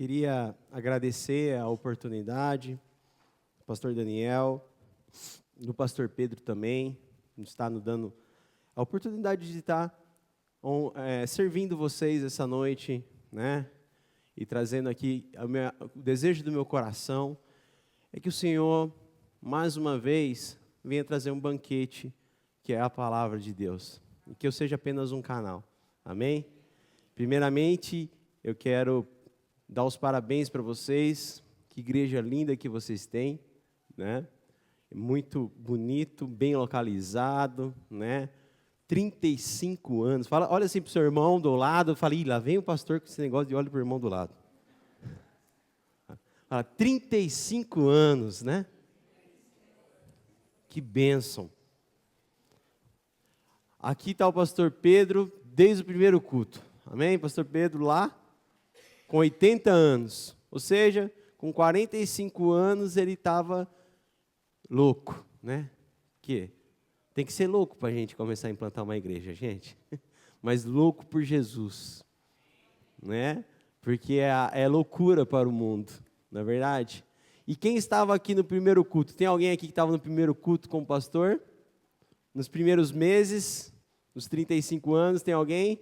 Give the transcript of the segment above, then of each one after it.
Queria agradecer a oportunidade, do pastor Daniel, do pastor Pedro também, está nos dando a oportunidade de estar servindo vocês essa noite, né? E trazendo aqui o desejo do meu coração é que o Senhor, mais uma vez, venha trazer um banquete, que é a palavra de Deus, e que eu seja apenas um canal, amém? Primeiramente, eu quero dar os parabéns para vocês, que igreja linda que vocês têm, né? Muito bonito, bem localizado, né? 35 anos. Fala, olha assim para o seu irmão do lado, fala, lá vem o pastor com esse negócio de olho para o irmão do lado. Fala, 35 anos, né? Que bênção. Aqui está o pastor Pedro, desde o primeiro culto. Amém? Pastor Pedro lá, com 80 anos. Ou seja, com 45 anos ele estava louco, né? Que tem que ser louco para a gente começar a implantar uma igreja, gente. Mas louco por Jesus, né? Porque é loucura para o mundo, não é verdade? E quem estava aqui no primeiro culto? Tem alguém aqui que estava no primeiro culto com o pastor? Nos primeiros meses, nos 35 anos, tem alguém?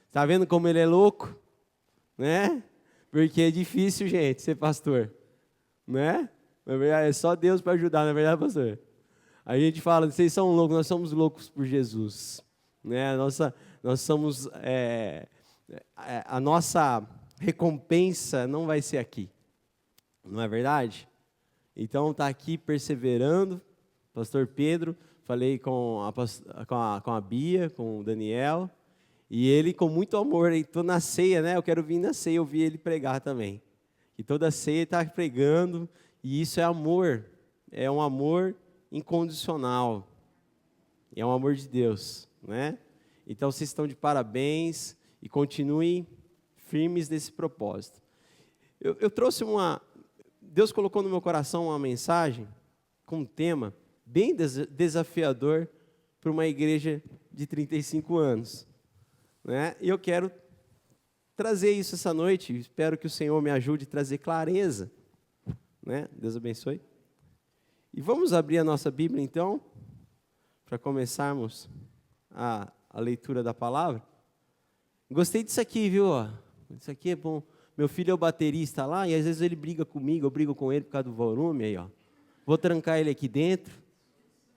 Está vendo como ele é louco? Né? Porque é difícil, gente, ser pastor. Né? Na verdade, é só Deus para ajudar, não é verdade, pastor? A gente fala, vocês são loucos, nós somos loucos por Jesus. Né? Nós somos, a nossa recompensa não vai ser aqui. Não é verdade? Então, está aqui perseverando, pastor Pedro, falei com a Bia, com o Daniel, e ele com muito amor, estou na ceia, né? Eu quero vir na ceia, ouvir ele pregar também. E toda ceia está pregando, e isso é amor, é um amor incondicional, é um amor de Deus, né? Então vocês estão de parabéns e continuem firmes nesse propósito. Eu trouxe Deus colocou no meu coração uma mensagem com um tema bem desafiador para uma igreja de 35 anos. Né? E eu quero trazer isso essa noite, espero que o Senhor me ajude a trazer clareza. Né? Deus abençoe. E vamos abrir a nossa Bíblia então, para começarmos a leitura da palavra. Gostei disso aqui, viu? Isso aqui é bom. Meu filho é o baterista lá, e às vezes ele briga comigo, eu brigo com ele por causa do volume, aí, ó. Vou trancar ele aqui dentro,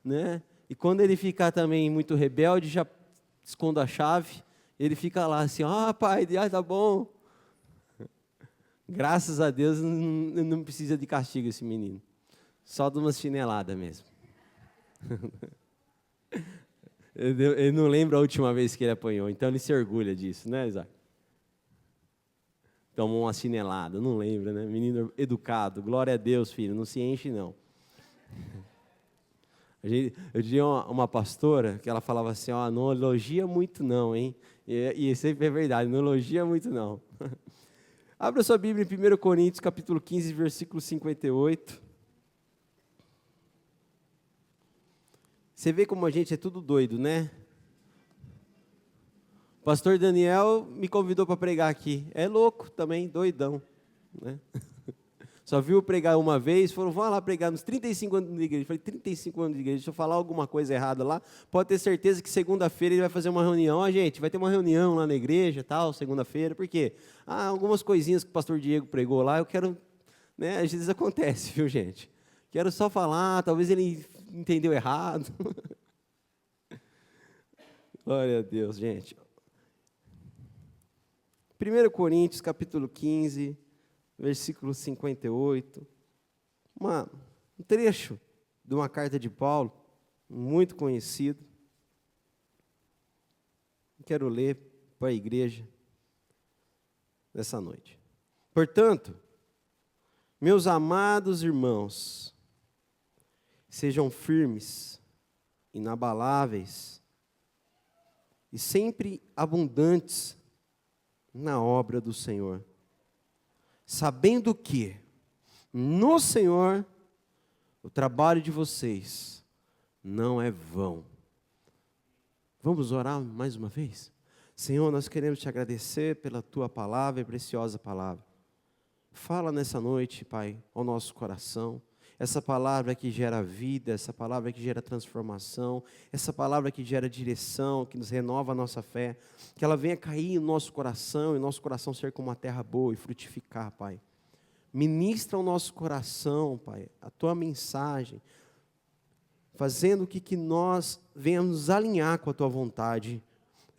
né? E quando ele ficar também muito rebelde, já escondo a chave, ele fica lá assim, pai, tá bom. Graças a Deus, não precisa de castigo esse menino. Só de uma chinelada mesmo. Ele não lembra a última vez que ele apanhou, então ele se orgulha disso, né, Isaac? Tomou uma chinelada, não lembra, né? Menino educado, glória a Deus, filho, não se enche, não. Eu tinha uma pastora que ela falava assim, não elogia muito não, hein? E sempre é verdade, não elogia muito não. Abra sua Bíblia em 1 Coríntios, capítulo 15, versículo 58. Você vê como a gente é tudo doido, né? O pastor Daniel me convidou para pregar aqui. É louco também, doidão. Né? Só viu pregar uma vez, falou, vamos lá pregar nos 35 anos de igreja. Eu falei, 35 anos de igreja, deixa eu falar alguma coisa errada lá. Pode ter certeza que segunda-feira ele vai fazer uma reunião. Gente, vai ter uma reunião lá na igreja, tal, segunda-feira. Por quê? Algumas coisinhas que o pastor Diego pregou lá, eu quero, né, às vezes acontece, viu, gente? Quero só falar, talvez ele entendeu errado. Glória a Deus, gente. 1 Coríntios, capítulo 15, versículo 58. Um trecho de uma carta de Paulo, muito conhecido. Quero ler para a igreja nessa noite. Portanto, meus amados irmãos, sejam firmes, inabaláveis e sempre abundantes na obra do Senhor, sabendo que no Senhor o trabalho de vocês não é vão. Vamos orar mais uma vez? Senhor, nós queremos te agradecer pela tua palavra e preciosa palavra. Fala nessa noite, Pai, ao nosso coração. Essa palavra que gera vida, essa palavra que gera transformação, essa palavra que gera direção, que nos renova a nossa fé, que ela venha cair no nosso coração e nosso coração ser como uma terra boa e frutificar, Pai. Ministra o nosso coração, Pai, a tua mensagem, fazendo que nós venhamos nos alinhar com a tua vontade,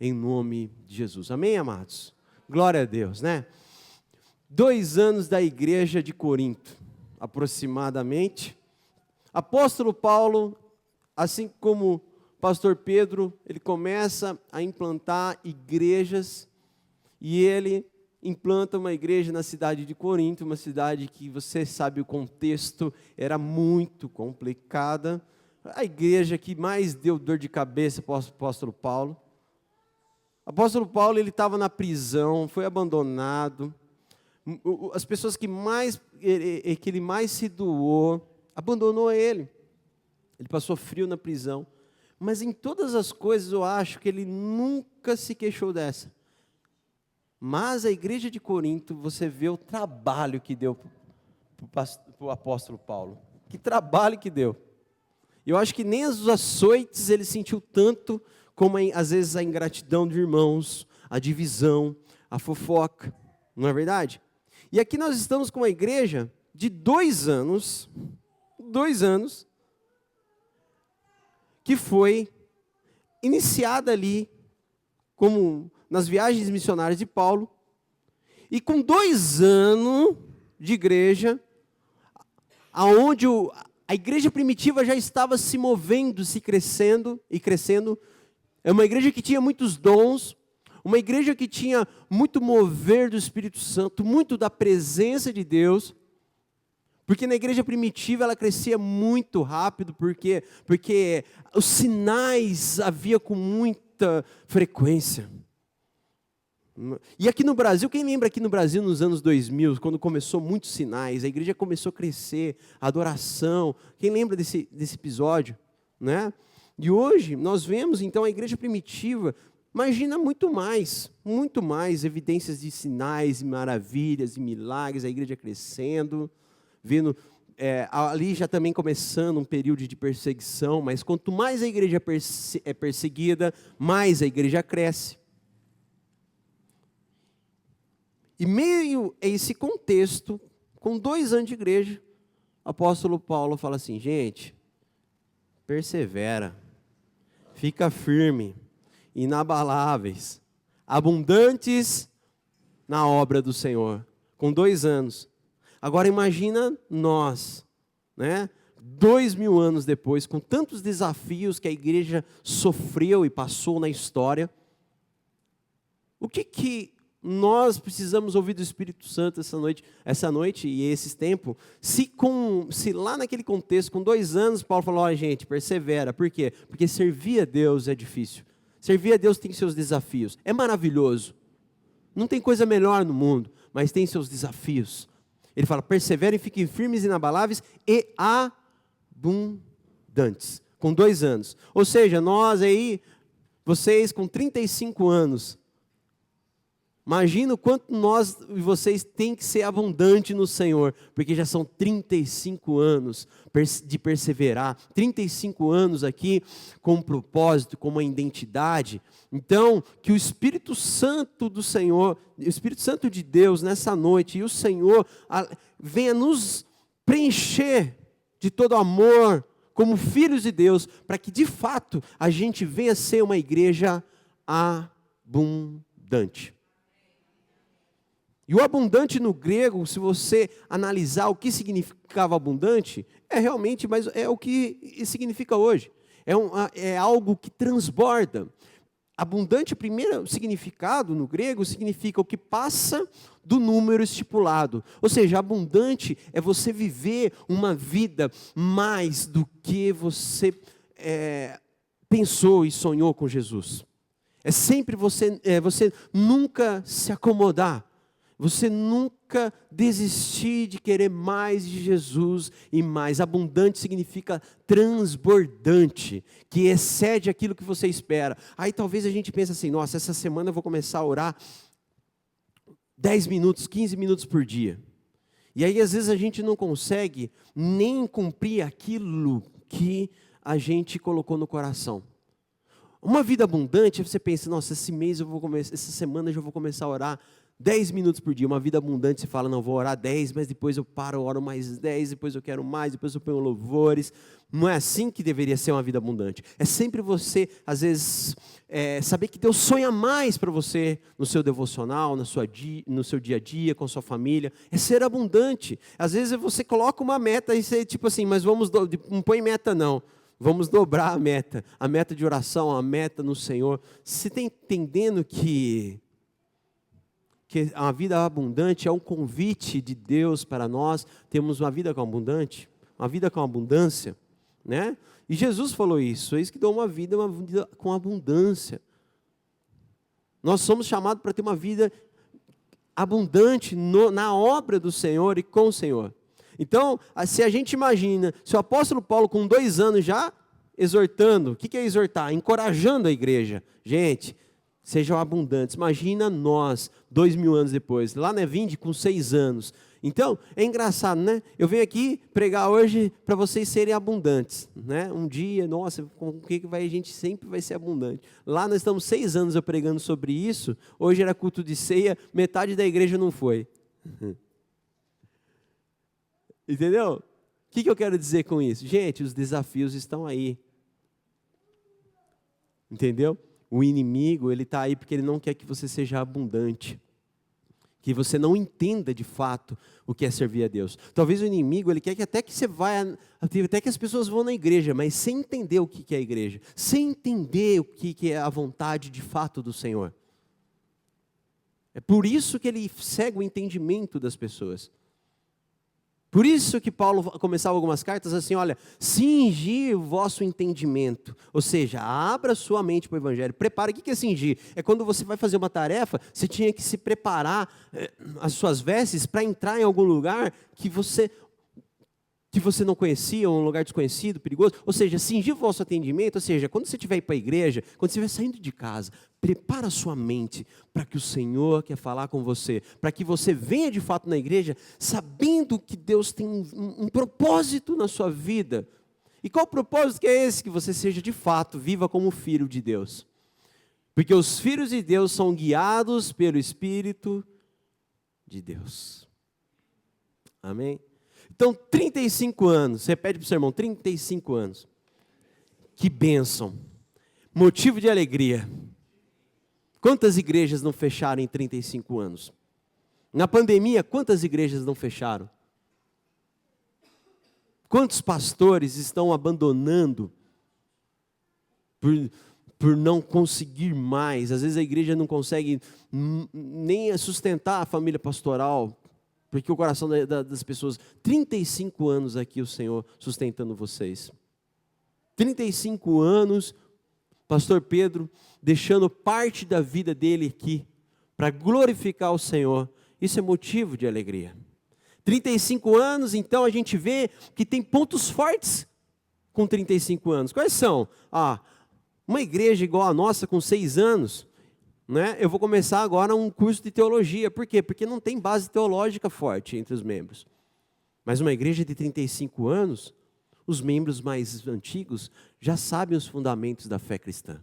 em nome de Jesus. Amém, amados? Glória a Deus, né? 2 anos da igreja de Corinto, aproximadamente. Apóstolo Paulo, assim como o pastor Pedro, ele começa a implantar igrejas, e ele implanta uma igreja na cidade de Corinto, uma cidade que você sabe o contexto, era muito complicada, a igreja que mais deu dor de cabeça para o apóstolo Paulo. O apóstolo Paulo, ele estava na prisão, foi abandonado, as pessoas que ele mais se doou, abandonou ele passou frio na prisão, mas em todas as coisas eu acho que ele nunca se queixou dessa. Mas a igreja de Corinto, você vê o trabalho que deu para o apóstolo Paulo, que trabalho que deu. Eu acho que nem os açoites ele sentiu tanto, como às vezes a ingratidão de irmãos, a divisão, a fofoca, não é verdade? E aqui nós estamos com uma igreja de 2 anos, que foi iniciada ali, como nas viagens missionárias de Paulo, e com 2 anos de igreja, aonde a igreja primitiva já estava se movendo, se crescendo e crescendo. É uma igreja que tinha muitos dons, uma igreja que tinha muito mover do Espírito Santo, muito da presença de Deus, porque na igreja primitiva ela crescia muito rápido, porque os sinais havia com muita frequência. E aqui no Brasil, quem lembra aqui no Brasil nos anos 2000, quando começou muitos sinais, a igreja começou a crescer, a adoração, quem lembra desse episódio, né? E hoje nós vemos então a igreja primitiva, imagina muito mais evidências de sinais, e maravilhas e milagres, a igreja crescendo, vendo, ali já também começando um período de perseguição, mas quanto mais a igreja é perseguida, mais a igreja cresce. E meio a esse contexto, com 2 anos de igreja, o apóstolo Paulo fala assim, gente, persevera, fica firme, inabaláveis, abundantes na obra do Senhor, com 2 anos. Agora imagina nós, né? 2000 anos depois, com tantos desafios que a igreja sofreu e passou na história, o que nós precisamos ouvir do Espírito Santo essa noite e esses tempos, se lá naquele contexto, com 2 anos, Paulo falou, olha gente, persevera, por quê? Porque servir a Deus é difícil, servir a Deus tem seus desafios, é maravilhoso, não tem coisa melhor no mundo, mas tem seus desafios. Ele fala, perseverem, fiquem firmes, inabaláveis e abundantes, com 2 anos, ou seja, nós aí, vocês com 35 anos, imagina o quanto nós e vocês têm que ser abundante no Senhor, porque já são 35 anos de perseverar, 35 anos aqui com um propósito, com uma identidade. Então, que o Espírito Santo do Senhor, o Espírito Santo de Deus nessa noite, e o Senhor venha nos preencher de todo amor, como filhos de Deus, para que de fato a gente venha ser uma igreja abundante. E o abundante no grego, se você analisar o que significava abundante, é realmente, mas é o que significa hoje. É algo que transborda. Abundante, o primeiro significado no grego, significa o que passa do número estipulado. Ou seja, abundante é você viver uma vida mais do que você pensou e sonhou com Jesus. É sempre você nunca se acomodar. Você nunca desistir de querer mais de Jesus e mais. Abundante significa transbordante, que excede aquilo que você espera. Aí talvez a gente pense assim, nossa, essa semana eu vou começar a orar 10 minutos, 15 minutos por dia. E aí às vezes a gente não consegue nem cumprir aquilo que a gente colocou no coração. Uma vida abundante, você pensa, nossa, essa semana eu já vou começar a orar 10 minutos por dia. Uma vida abundante, você fala, não, vou orar 10, mas depois eu paro, oro mais 10, depois eu quero mais, depois eu ponho louvores. Não é assim que deveria ser uma vida abundante. É sempre você, às vezes, saber que Deus sonha mais para você no seu devocional, no seu dia a dia, com a sua família. É ser abundante. Às vezes você coloca uma meta e você, tipo assim, mas não põe meta não. Vamos dobrar a meta de oração, a meta no Senhor. Você está entendendo que a vida abundante é um convite de Deus para nós termos uma vida uma vida com abundância, né? E Jesus falou isso, eis que dou uma vida com abundância. Nós somos chamados para ter uma vida abundante na obra do Senhor e com o Senhor. Então, se a gente imagina, se o apóstolo Paulo com 2 anos já exortando, o que é exortar? Encorajando a igreja. Gente, sejam abundantes. Imagina nós, 2000 anos depois, lá na Vinde com 6 anos. Então, é engraçado, né? Eu venho aqui pregar hoje para vocês serem abundantes, né? Um dia, nossa, com o que a gente sempre vai ser abundante. Lá nós estamos 6 anos eu pregando sobre isso, hoje era culto de ceia, metade da igreja não foi. Entendeu? O que eu quero dizer com isso? Gente, os desafios estão aí. Entendeu? O inimigo, ele está aí porque ele não quer que você seja abundante. Que você não entenda de fato o que é servir a Deus. Talvez o inimigo, ele quer que até que você vá, até que as pessoas vão na igreja, mas sem entender o que é a igreja. Sem entender o que é a vontade de fato do Senhor. É por isso que ele cega o entendimento das pessoas. Por isso que Paulo começava algumas cartas assim, olha, cingir o vosso entendimento, ou seja, abra sua mente para o Evangelho, prepare. O que é cingir? É quando você vai fazer uma tarefa, você tinha que se preparar as suas vestes para entrar em algum lugar que você não conhecia, um lugar desconhecido, perigoso, ou seja, cingir o vosso entendimento, ou seja, quando você estiver ir para a igreja, quando você estiver saindo de casa, prepara a sua mente para que o Senhor quer falar com você, para que você venha de fato na igreja, sabendo que Deus tem um propósito na sua vida. E qual propósito que é esse? Que você seja de fato, viva como filho de Deus. Porque os filhos de Deus são guiados pelo Espírito de Deus. Amém? Então, 35 anos, repete para o seu irmão, 35 anos. Que bênção, motivo de alegria. Quantas igrejas não fecharam em 35 anos? Na pandemia, quantas igrejas não fecharam? Quantos pastores estão abandonando por não conseguir mais? Às vezes a igreja não consegue nem sustentar a família pastoral, porque o coração das pessoas, 35 anos aqui o Senhor sustentando vocês. 35 anos, pastor Pedro, deixando parte da vida dele aqui, para glorificar o Senhor. Isso é motivo de alegria. 35 anos, então a gente vê que tem pontos fortes com 35 anos. Quais são? Uma igreja igual a nossa, com 6 anos, né? Eu vou começar agora um curso de teologia. Por quê? Porque não tem base teológica forte entre os membros. Mas uma igreja de 35 anos, os membros mais antigos já sabem os fundamentos da fé cristã.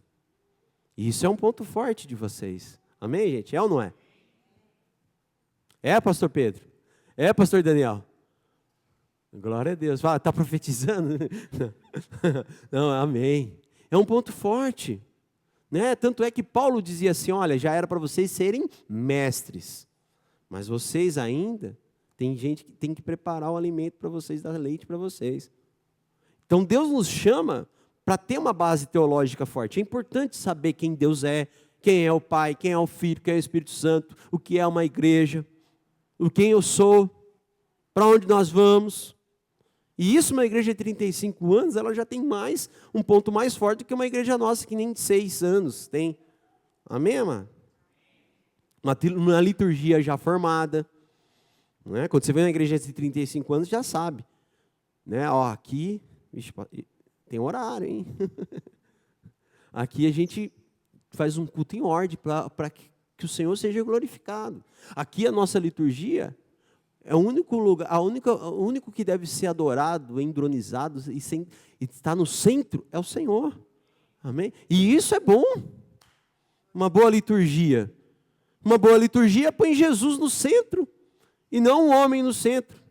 E isso é um ponto forte de vocês. Amém, gente? É ou não é? É, pastor Pedro? É, pastor Daniel? Glória a Deus. Fala, está profetizando? Não, amém. É um ponto forte. Né? Tanto é que Paulo dizia assim, olha, já era para vocês serem mestres, mas vocês ainda, tem gente que tem que preparar o alimento para vocês, dar leite para vocês. Então Deus nos chama para ter uma base teológica forte. É importante saber quem Deus é, quem é o Pai, quem é o Filho, quem é o Espírito Santo, o que é uma igreja, o quem eu sou, para onde nós vamos. E isso, uma igreja de 35 anos, ela já tem um ponto mais forte do que uma igreja nossa, que nem de 6 anos tem. Amém, irmã? uma liturgia já formada. Né? Quando você vem na igreja de 35 anos, já sabe. Né? Ó, aqui, vixe, tem horário, hein? Aqui a gente faz um culto em ordem para que o Senhor seja glorificado. Aqui a nossa liturgia é o único lugar, o único que deve ser adorado, endronizado e está no centro é o Senhor. Amém? E isso é bom. Uma boa liturgia. Uma boa liturgia põe Jesus no centro e não o homem no centro.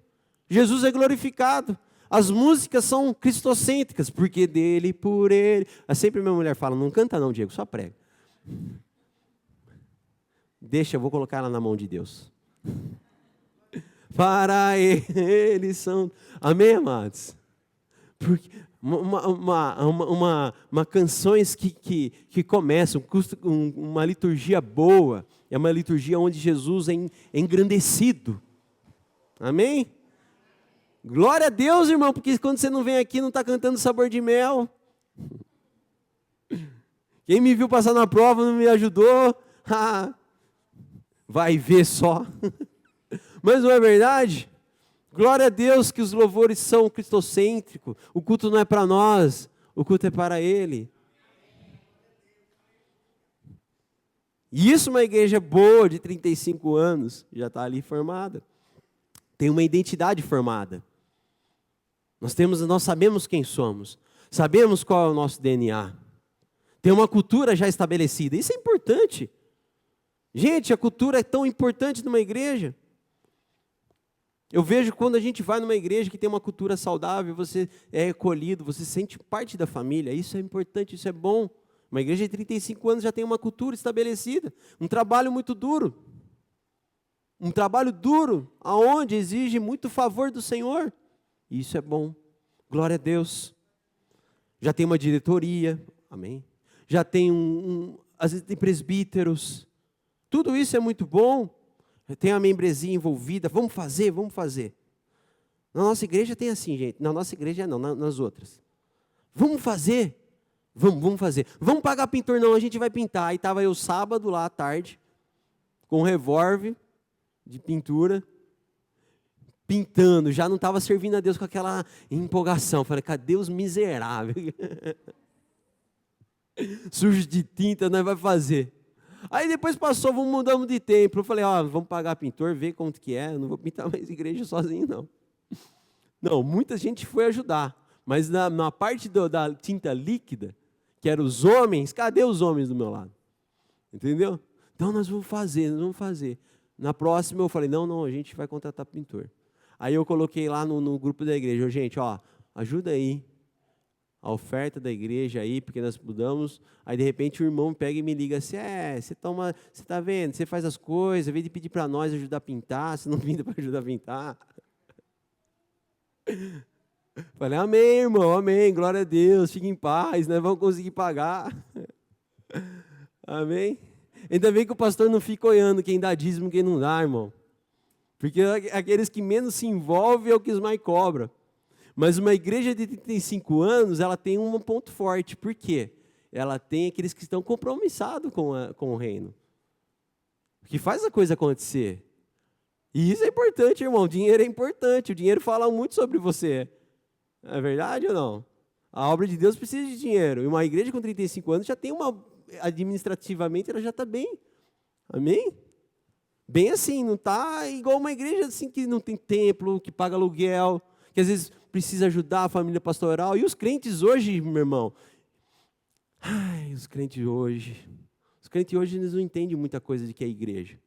Jesus é glorificado. As músicas são cristocêntricas, porque dele, por ele. Sempre minha mulher fala, não canta não, Diego, só prega. Deixa, eu vou colocar ela na mão de Deus. Para ele são... Amém, amados? Porque canções que começam, uma liturgia boa, é uma liturgia onde Jesus é engrandecido. Amém? Glória a Deus, irmão, porque quando você não vem aqui, não está cantando Sabor de Mel. Quem me viu passar na prova não me ajudou. Vai ver só. Mas não é verdade? Glória a Deus que os louvores são cristocêntricos. O culto não é para nós, o culto é para Ele. E isso uma igreja boa de 35 anos, já está ali formada. Tem uma identidade formada. Nós sabemos quem somos. Sabemos qual é o nosso DNA. Tem uma cultura já estabelecida. Isso é importante. Gente, a cultura é tão importante numa igreja. Eu vejo quando a gente vai numa igreja que tem uma cultura saudável, você é acolhido, você se sente parte da família. Isso é importante, isso é bom. Uma igreja de 35 anos já tem uma cultura estabelecida. Um trabalho muito duro. Um trabalho duro, aonde exige muito favor do Senhor. Isso é bom. Glória a Deus. Já tem uma diretoria. Amém. Já tem às vezes tem presbíteros. Tudo isso é muito bom. Tem a membresia envolvida. Vamos fazer, vamos fazer. Na nossa igreja tem assim, gente. Na nossa igreja não, nas outras. Vamos fazer. Vamos fazer. Vamos pagar pintor? Não, a gente vai pintar. Aí estava eu sábado lá à tarde, com um revólver de pintura, pintando. Já não estava servindo a Deus com aquela empolgação. Falei, cadê os miseráveis? Sujo de tinta, nós vamos fazer. Aí depois passou, mudamos de tempo. Eu falei, vamos pagar pintor, ver como que é. Eu não vou pintar mais igreja sozinho, não. Não, muita gente foi ajudar. Mas na parte da tinta líquida, que eram os homens, cadê os homens do meu lado? Entendeu? Então nós vamos fazer. Na próxima eu falei, não, a gente vai contratar pintor. Aí eu coloquei lá no grupo da igreja, gente, ajuda aí. A oferta da igreja aí, porque nós mudamos. Aí de repente o irmão pega e me liga assim, você está vendo, você faz as coisas, ao invés de pedir para nós ajudar a pintar, você não pinta para ajudar a pintar. Falei, amém, irmão, amém, glória a Deus, fique em paz, nós vamos conseguir pagar. Amém? Ainda bem que o pastor não fica olhando quem dá dízimo e quem não dá, irmão. Porque aqueles que menos se envolvem é o que os mais cobram. Mas uma igreja de 35 anos, ela tem um ponto forte. Por quê? Ela tem aqueles que estão compromissados com o reino. Que faz a coisa acontecer. E isso é importante, irmão. O dinheiro é importante. O dinheiro fala muito sobre você. É verdade ou não? A obra de Deus precisa de dinheiro. E uma igreja com 35 anos já tem administrativamente, ela já está bem. Amém? Bem assim, não está igual uma igreja assim que não tem templo, que paga aluguel, que às vezes precisa ajudar a família pastoral. E os crentes hoje, meu irmão, os crentes hoje eles não entendem muita coisa de que é igreja.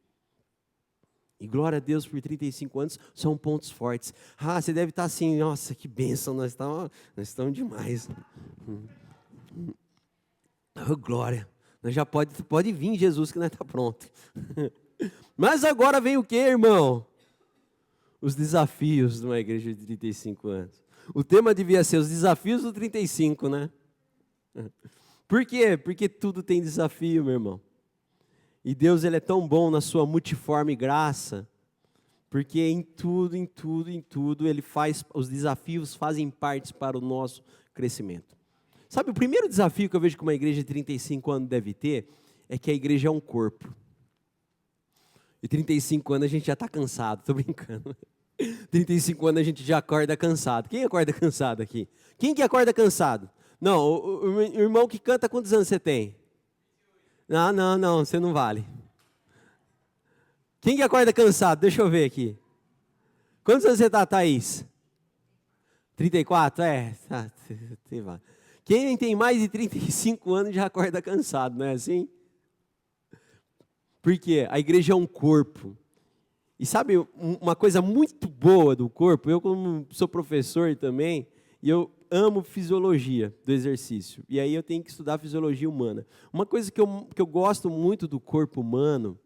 E glória a Deus, por 35 anos, são pontos fortes. Você deve estar assim, nossa, que bênção, nós estamos demais. Glória, nós já pode vir Jesus que nós está pronto. Mas agora vem o que, irmão? Os desafios de uma igreja de 35 anos. O tema devia ser os desafios do 35, né? Por quê? Porque tudo tem desafio, meu irmão. E Deus, Ele é tão bom na sua multiforme graça, porque em tudo, Ele faz, os desafios fazem parte para o nosso crescimento. Sabe, o primeiro desafio que eu vejo que uma igreja de 35 anos deve ter, é que a igreja é um corpo. E 35 anos a gente já está cansado, tô brincando. 35 anos a gente já acorda cansado. Quem acorda cansado aqui? Quem que acorda cansado? Não, o irmão que canta, quantos anos você tem? Não, não, não, você não vale. Quem que acorda cansado? Deixa eu ver aqui. Quantos anos você está, Thaís? 34? É, tá, vale. Quem tem mais de 35 anos já acorda cansado, não é assim? Porque a igreja é um corpo. E sabe uma coisa muito boa do corpo? Eu, como sou professor também, e eu amo fisiologia do exercício. E aí eu tenho que estudar fisiologia humana. Uma coisa que eu gosto muito do corpo humano,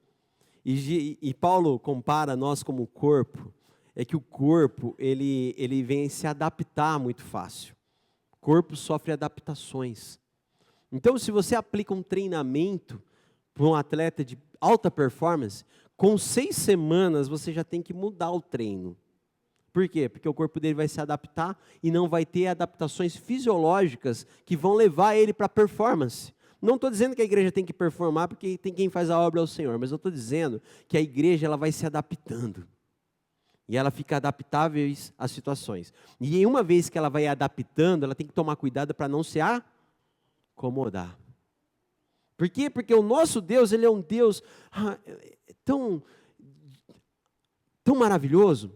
e Paulo compara nós como corpo, é que o corpo ele vem se adaptar muito fácil. O corpo sofre adaptações. Então, se você aplica um treinamento para um atleta de alta performance, com 6 semanas você já tem que mudar o treino. Por quê? Porque o corpo dele vai se adaptar e não vai ter adaptações fisiológicas que vão levar ele para a performance. Não estou dizendo que a igreja tem que performar porque tem quem faz a obra é o Senhor, mas eu estou dizendo que a igreja ela vai se adaptando. E ela fica adaptável às situações. E uma vez que ela vai adaptando, ela tem que tomar cuidado para não se acomodar. Por quê? Porque o nosso Deus, Ele é um Deus tão maravilhoso,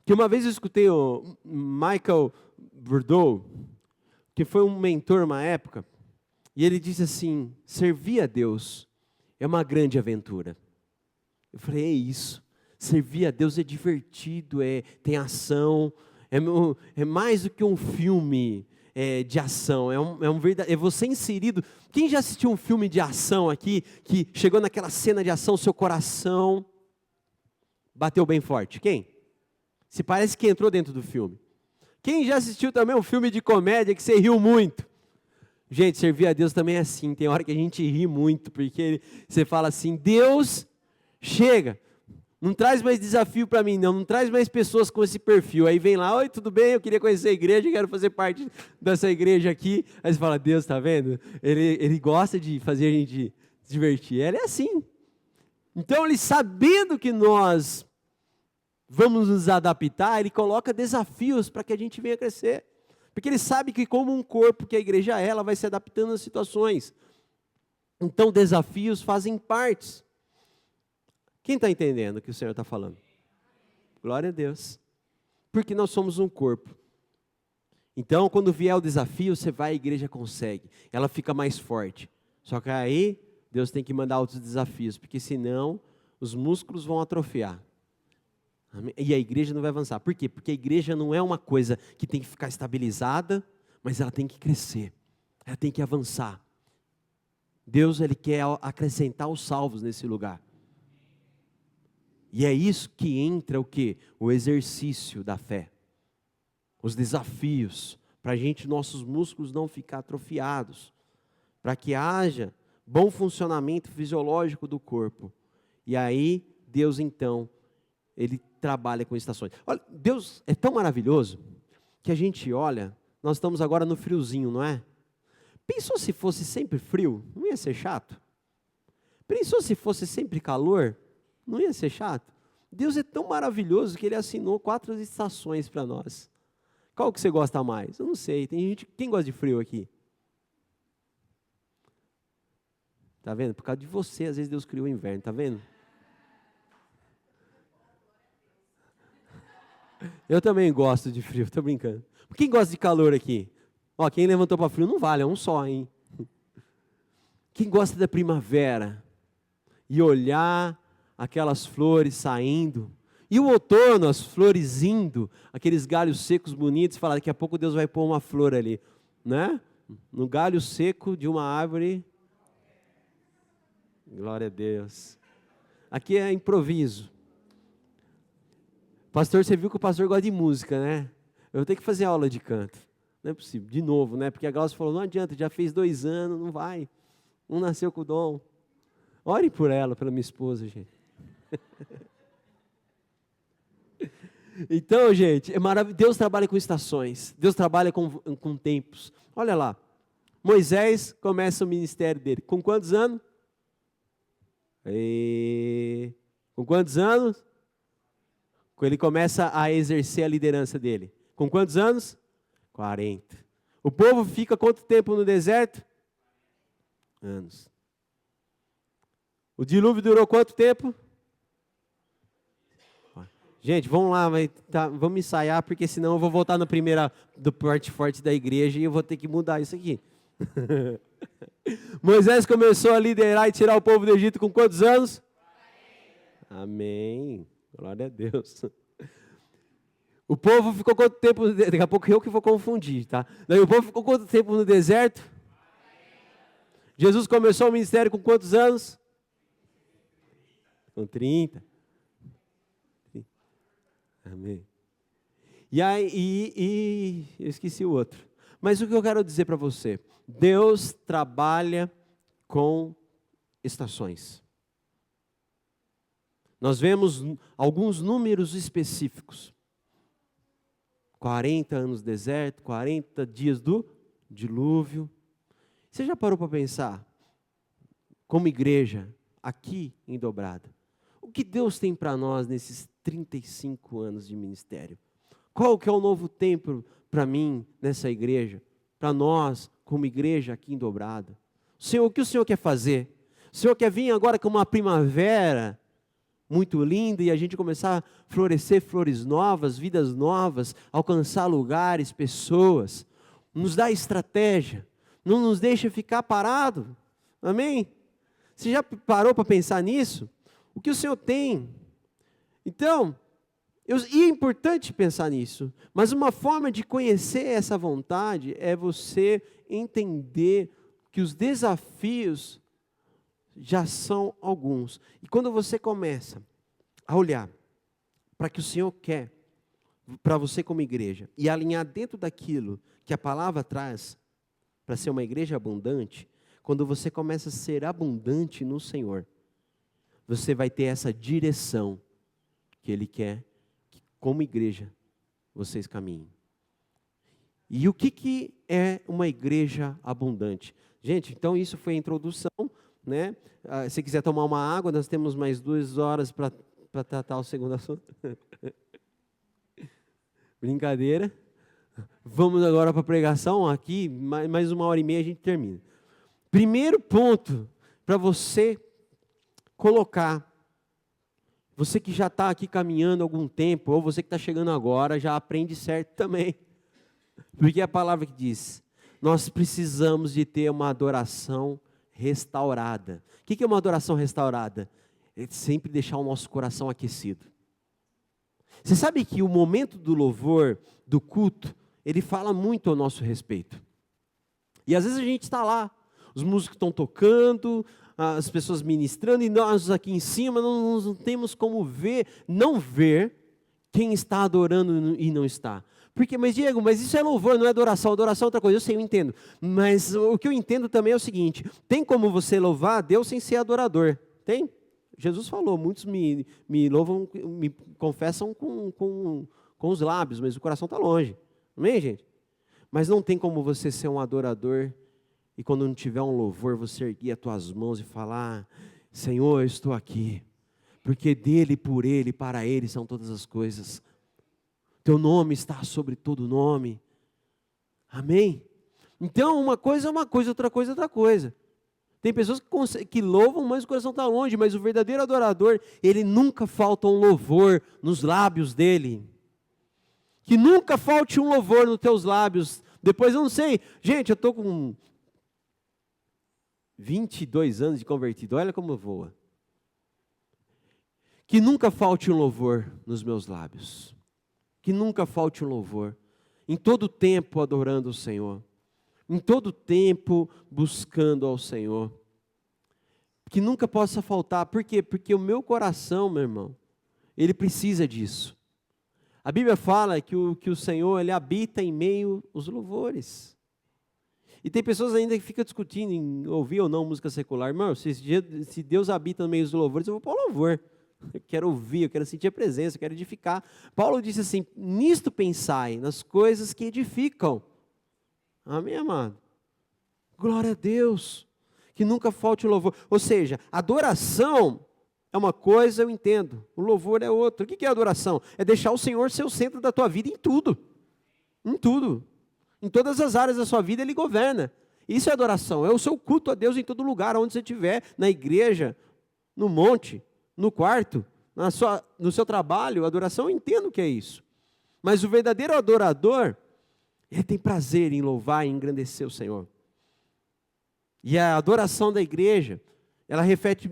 que uma vez eu escutei o Michael Bourdieu, que foi um mentor uma época, e ele disse assim, servir a Deus é uma grande aventura. Eu falei, é isso. Servir a Deus é divertido, tem ação, é mais do que um filme de ação, é você inserido. Quem já assistiu um filme de ação aqui, que chegou naquela cena de ação, seu coração bateu bem forte? Quem? Se parece que entrou dentro do filme. Quem já assistiu também um filme de comédia que você riu muito? Gente, servir a Deus também é assim, tem hora que a gente ri muito, porque você fala assim, Deus, chega. Não traz mais desafio para mim, não traz mais pessoas com esse perfil. Aí vem lá, oi, tudo bem? Eu queria conhecer a igreja, quero fazer parte dessa igreja aqui. Aí você fala, Deus, está vendo? Ele gosta de fazer a gente se divertir. Ele é assim. Então, ele sabendo que nós vamos nos adaptar, ele coloca desafios para que a gente venha crescer. Porque ele sabe que como um corpo que a igreja é, ela vai se adaptando às situações. Então, desafios fazem parte. Quem está entendendo o que o Senhor está falando? Glória a Deus. Porque nós somos um corpo. Então, quando vier o desafio, você vai, a igreja consegue. Ela fica mais forte. Só que aí, Deus tem que mandar outros desafios, porque senão, os músculos vão atrofiar. E a igreja não vai avançar. Por quê? Porque a igreja não é uma coisa que tem que ficar estabilizada, mas ela tem que crescer. Ela tem que avançar. Deus, Ele quer acrescentar os salvos nesse lugar. E é isso que entra o quê? O exercício da fé. Os desafios, para a gente, nossos músculos não ficar atrofiados. Para que haja bom funcionamento fisiológico do corpo. E aí, Deus então, Ele trabalha com estações. Olha, Deus é tão maravilhoso, que a gente olha, nós estamos agora no friozinho, não é? Pensou se fosse sempre frio? Não ia ser chato? Pensou se fosse sempre calor? Não ia ser chato? Deus é tão maravilhoso que Ele assinou 4 estações para nós. Qual que você gosta mais? Eu não sei. Tem gente, quem gosta de frio aqui? Tá vendo? Por causa de você, às vezes Deus criou o inverno, tá vendo? Eu também gosto de frio, tô brincando. Quem gosta de calor aqui? Ó, quem levantou para frio não vale, é um só, hein? Quem gosta da primavera e olhar aquelas flores saindo, e o outono, as flores indo, aqueles galhos secos bonitos, falar daqui a pouco Deus vai pôr uma flor ali, né? No galho seco de uma árvore. Glória a Deus. Aqui é improviso. Pastor, você viu que o pastor gosta de música, né? Eu vou ter que fazer aula de canto. Não é possível, de novo, né? Porque a Glaucia falou, não adianta, já fez 2 anos, não vai. Um nasceu com o dom. Ore por ela, pela minha esposa, gente. Então, gente, é maravilhoso. Deus trabalha com estações. Deus trabalha com tempos. Olha lá. Moisés começa o ministério dele. Com quantos anos? Com quantos anos? Quando ele começa a exercer a liderança dele. Com quantos anos? 40. O povo fica quanto tempo no deserto? Anos. O dilúvio durou quanto tempo? Gente, vamos lá, vamos ensaiar, porque senão eu vou voltar na primeira do parte forte da igreja e eu vou ter que mudar isso aqui. Moisés começou a liderar e tirar o povo do Egito com quantos anos? Amém. Glória a Deus. O povo ficou quanto tempo? Daqui a pouco eu que vou confundir, tá? Daí o povo ficou quanto tempo no deserto? Jesus começou o ministério com quantos anos? Com 30. Amém. E aí, eu esqueci o outro. Mas o que eu quero dizer para você? Deus trabalha com estações. Nós vemos alguns números específicos. 40 anos no deserto, 40 dias do dilúvio. Você já parou para pensar, como igreja, aqui em Dobrada, o que Deus tem para nós nesses 35 anos de ministério? Qual que é o novo tempo para mim nessa igreja? Para nós, como igreja aqui em Dobrada? O que o Senhor quer fazer? O Senhor quer vir agora com uma primavera muito linda e a gente começar a florescer flores novas, vidas novas, alcançar lugares, pessoas, nos dá estratégia, não nos deixa ficar parado, amém? Você já parou para pensar nisso? O que o Senhor tem? Então, e é importante pensar nisso, mas uma forma de conhecer essa vontade é você entender que os desafios já são alguns. E quando você começa a olhar para o que o Senhor quer para você como igreja e alinhar dentro daquilo que a palavra traz para ser uma igreja abundante, quando você começa a ser abundante no Senhor, você vai ter essa direção que Ele quer que como igreja vocês caminhem. E o que é uma igreja abundante? Gente, então isso foi a introdução, né? Se quiser tomar uma água, nós temos mais 2 horas para tratar o segundo assunto. Brincadeira. Vamos agora para a pregação aqui, mais 1h30 a gente termina. Primeiro ponto para você colocar, você que já está aqui caminhando há algum tempo, ou você que está chegando agora, já aprende certo também. Porque é a palavra que diz, nós precisamos de ter uma adoração restaurada. O que é uma adoração restaurada? É sempre deixar o nosso coração aquecido. Você sabe que o momento do louvor, do culto, ele fala muito ao nosso respeito. E às vezes a gente está lá, os músicos estão tocando, as pessoas ministrando, e nós aqui em cima não temos como não ver quem está adorando e não está. Porque, mas Diego, mas isso é louvor, não é adoração. Adoração é outra coisa, eu sei, eu entendo. Mas o que eu entendo também é o seguinte, tem como você louvar a Deus sem ser adorador? Tem? Jesus falou, muitos me louvam, me confessam com os lábios, mas o coração está longe. Amém, gente? Mas não tem como você ser um adorador e quando não tiver um louvor, você erguer as tuas mãos e falar, Senhor, eu estou aqui, porque dele, por ele, para ele são todas as coisas. Teu nome está sobre todo nome. Amém? Então, uma coisa é uma coisa, outra coisa é outra coisa. Tem pessoas que louvam, mas o coração está longe, mas o verdadeiro adorador, ele nunca falta um louvor nos lábios dele. Que nunca falte um louvor nos teus lábios. Depois eu não sei, gente, eu estou com 22 anos de convertido, olha como voa. Que nunca falte um louvor nos meus lábios. Que nunca falte um louvor. Em todo tempo adorando o Senhor. Em todo tempo buscando ao Senhor. Que nunca possa faltar. Por quê? Porque o meu coração, meu irmão, ele precisa disso. A Bíblia fala que o Senhor, ele habita em meio aos louvores. E tem pessoas ainda que ficam discutindo em ouvir ou não música secular. Irmão, se Deus habita no meio dos louvores, eu vou pôr louvor. Eu quero ouvir, eu quero sentir a presença, eu quero edificar. Paulo disse assim, nisto pensai, nas coisas que edificam. Amém, amado? Glória a Deus. Que nunca falte o louvor. Ou seja, adoração é uma coisa, eu entendo. O louvor é outra. O que é adoração? É deixar o Senhor ser o centro da tua vida em tudo. Em tudo. Em todas as áreas da sua vida Ele governa. Isso é adoração. É o seu culto a Deus em todo lugar, onde você estiver, na igreja, no monte, no quarto, no seu trabalho. Adoração, eu entendo o que é isso. Mas o verdadeiro adorador, ele tem prazer em louvar e engrandecer o Senhor. E a adoração da igreja, ela reflete,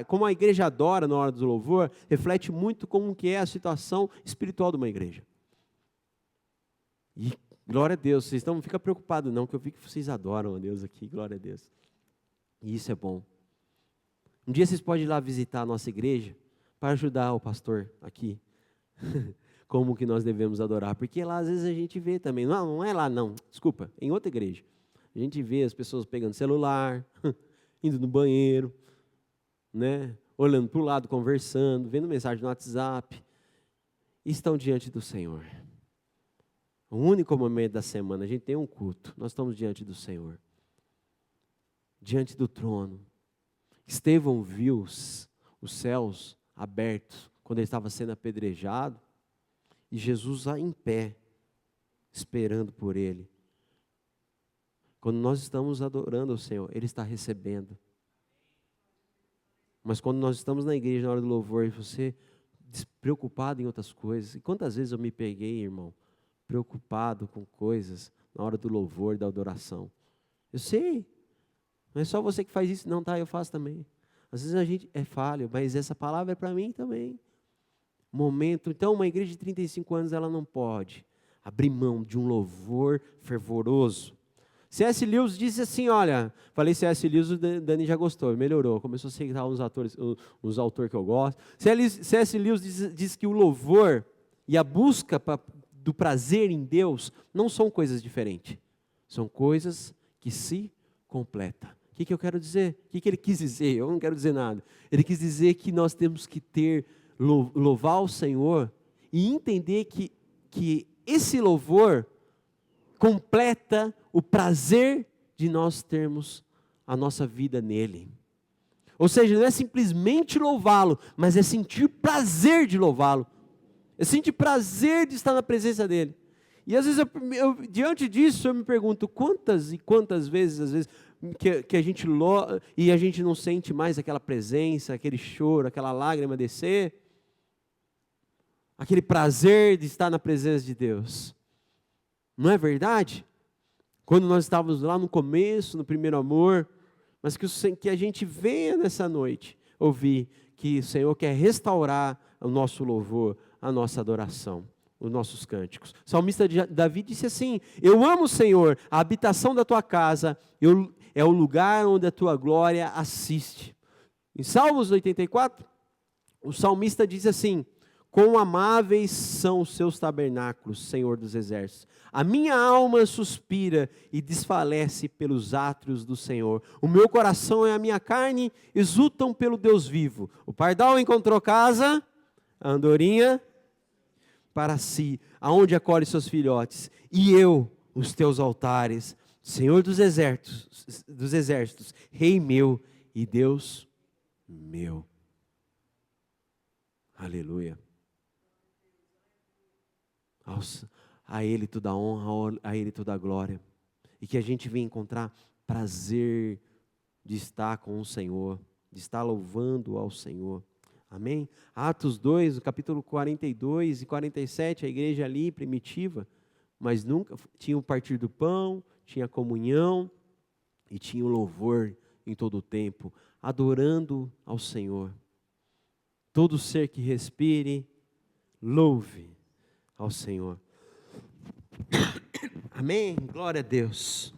como a igreja adora na hora do louvor, reflete muito como que é a situação espiritual de uma igreja. E glória a Deus, vocês não ficam preocupados não, que eu vi que vocês adoram a Deus aqui, glória a Deus. E isso é bom. Um dia vocês podem ir lá visitar a nossa igreja, para ajudar o pastor aqui, como que nós devemos adorar, porque lá às vezes a gente vê também, não é lá não, desculpa, em outra igreja, a gente vê as pessoas pegando celular, indo no banheiro, né, olhando para o lado, conversando, vendo mensagem no WhatsApp, e estão diante do Senhor. O único momento da semana, a gente tem um culto, nós estamos diante do Senhor, diante do trono. Estevão viu os céus abertos quando ele estava sendo apedrejado, e Jesus lá em pé, esperando por ele. Quando nós estamos adorando o Senhor, Ele está recebendo. Mas quando nós estamos na igreja na hora do louvor, e você despreocupado em outras coisas, e quantas vezes eu me peguei, irmão, preocupado com coisas na hora do louvor, da adoração. Eu sei, não é só você que faz isso, não, tá? Eu faço também. Às vezes a gente é falho, mas essa palavra é para mim também. Momento, então uma igreja de 35 anos, ela não pode abrir mão de um louvor fervoroso. C.S. Lewis disse assim, olha, falei C.S. Lewis, o Dani já gostou, melhorou, começou a citar uns autores que eu gosto. C.S. Lewis diz que o louvor e a busca do prazer em Deus não são coisas diferentes, são coisas que se completam. O que eu quero dizer? O que ele quis dizer? Eu não quero dizer nada. Ele quis dizer que nós temos que louvar o Senhor e entender que esse louvor completa o prazer de nós termos a nossa vida nele. Ou seja, não é simplesmente louvá-lo, mas é sentir prazer de louvá-lo. É sentir prazer de estar na presença dele. E às vezes, diante disso, eu me pergunto quantas e quantas vezes, às vezes, que a gente louva e a gente não sente mais aquela presença, aquele choro, aquela lágrima descer, aquele prazer de estar na presença de Deus. Não é verdade? Quando nós estávamos lá no começo, no primeiro amor, mas que a gente venha nessa noite ouvir que o Senhor quer restaurar o nosso louvor, a nossa adoração, os nossos cânticos. O salmista Davi disse assim, eu amo o Senhor, a habitação da tua casa é o lugar onde a tua glória assiste. Em Salmos 84, o salmista diz assim, quão amáveis são os seus tabernáculos, Senhor dos exércitos. A minha alma suspira e desfalece pelos átrios do Senhor. O meu coração e a minha carne exultam pelo Deus vivo. O pardal encontrou casa, a andorinha para si, aonde acolhe seus filhotes. E eu, os teus altares, Senhor dos exércitos, Rei meu e Deus meu. Aleluia. A Ele toda a honra, a Ele toda a glória. E que a gente venha encontrar prazer de estar com o Senhor, de estar louvando ao Senhor. Amém? Atos 2, no capítulo 42 e 47, a igreja ali primitiva, mas nunca tinha o partir do pão, tinha a comunhão e tinha o louvor em todo o tempo, adorando ao Senhor. Todo ser que respire, louve ao Senhor. Amém? Glória a Deus.